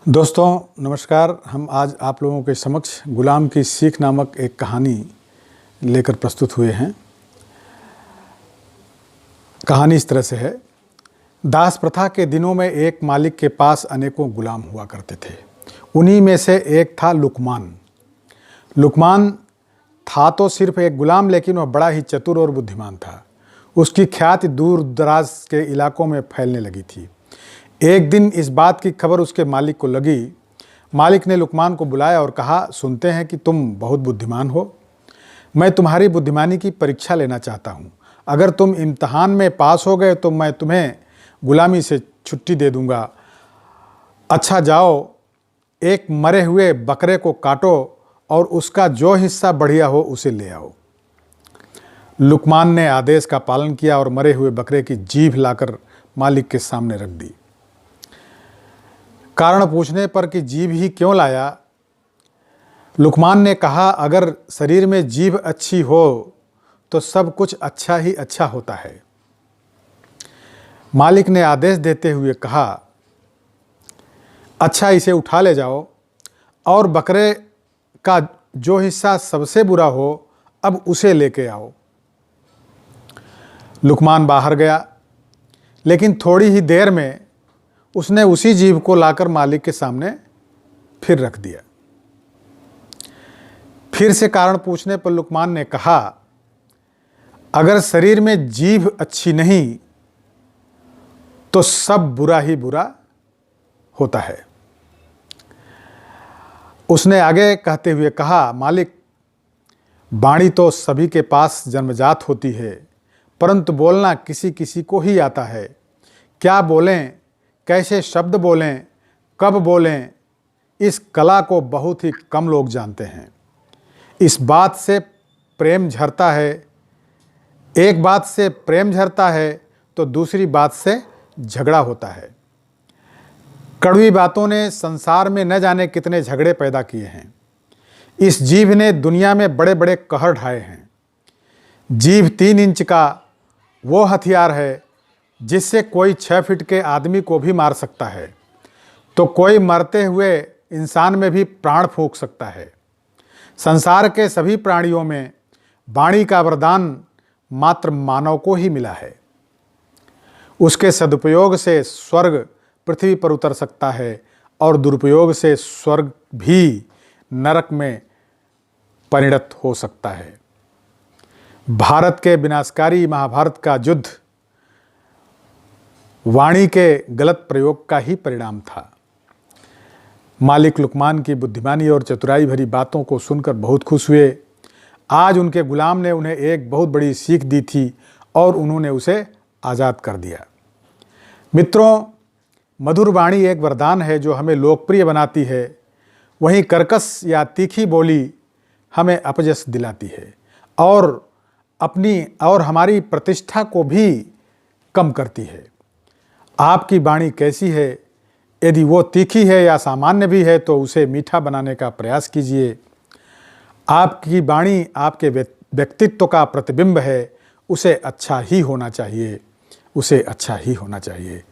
दोस्तों नमस्कार। हम आज आप लोगों के समक्ष गुलाम की सीख नामक एक कहानी लेकर प्रस्तुत हुए हैं। कहानी इस तरह से है। दास प्रथा के दिनों में एक मालिक के पास अनेकों गुलाम हुआ करते थे। उन्हीं में से एक था लुकमान। लुकमान था तो सिर्फ एक गुलाम, लेकिन वह बड़ा ही चतुर और बुद्धिमान था। उसकी ख्याति दूर दराज के इलाकों में फैलने लगी थी। एक दिन इस बात की खबर उसके मालिक को लगी। मालिक ने लुकमान को बुलाया और कहा, सुनते हैं कि तुम बहुत बुद्धिमान हो। मैं तुम्हारी बुद्धिमानी की परीक्षा लेना चाहता हूँ। अगर तुम इम्तहान में पास हो गए तो मैं तुम्हें गुलामी से छुट्टी दे दूँगा। अच्छा जाओ, एक मरे हुए बकरे को काटो और उसका जो हिस्सा बढ़िया हो उसे ले आओ। लुकमान ने आदेश का पालन किया और मरे हुए बकरे की जीभ लाकर मालिक के सामने रख दी। कारण पूछने पर कि जीभ ही क्यों लाया, लुकमान ने कहा, अगर शरीर में जीभ अच्छी हो तो सब कुछ अच्छा ही अच्छा होता है। मालिक ने आदेश देते हुए कहा, अच्छा इसे उठा ले जाओ और बकरे का जो हिस्सा सबसे बुरा हो अब उसे लेके आओ। लुकमान बाहर गया, लेकिन थोड़ी ही देर में उसने उसी जीभ को लाकर मालिक के सामने फिर रख दिया। फिर से कारण पूछने पर लुकमान ने कहा, अगर शरीर में जीभ अच्छी नहीं तो सब बुरा ही बुरा होता है। उसने आगे कहते हुए कहा, मालिक, वाणी तो सभी के पास जन्मजात होती है, परंतु बोलना किसी किसी को ही आता है। क्या बोलें, कैसे शब्द बोलें, कब बोलें, इस कला को बहुत ही कम लोग जानते हैं। इस बात से प्रेम झरता है, एक बात से प्रेम झरता है तो दूसरी बात से झगड़ा होता है। कड़वी बातों ने संसार में न जाने कितने झगड़े पैदा किए हैं। इस जीभ ने दुनिया में बड़े बड़े कहर ढाए हैं। जीभ 3 इंच का वो हथियार है जिससे कोई 6 फीट के आदमी को भी मार सकता है, तो कोई मरते हुए इंसान में भी प्राण फूंक सकता है। संसार के सभी प्राणियों में वाणी का वरदान मात्र मानव को ही मिला है। उसके सदुपयोग से स्वर्ग पृथ्वी पर उतर सकता है और दुरुपयोग से स्वर्ग भी नरक में परिणत हो सकता है। भारत के विनाशकारी महाभारत का युद्ध वाणी के गलत प्रयोग का ही परिणाम था। मालिक लुकमान की बुद्धिमानी और चतुराई भरी बातों को सुनकर बहुत खुश हुए। आज उनके गुलाम ने उन्हें एक बहुत बड़ी सीख दी थी और उन्होंने उसे आज़ाद कर दिया। मित्रों, मधुर वाणी एक वरदान है जो हमें लोकप्रिय बनाती है, वहीं कर्कश या तीखी बोली हमें अपजस दिलाती है और हमारी प्रतिष्ठा को भी कम करती है। आपकी वाणी कैसी है? यदि वो तीखी है या सामान्य भी है तो उसे मीठा बनाने का प्रयास कीजिए। आपकी वाणी आपके व्यक्तित्व का प्रतिबिंब है। उसे अच्छा ही होना चाहिए, उसे अच्छा ही होना चाहिए।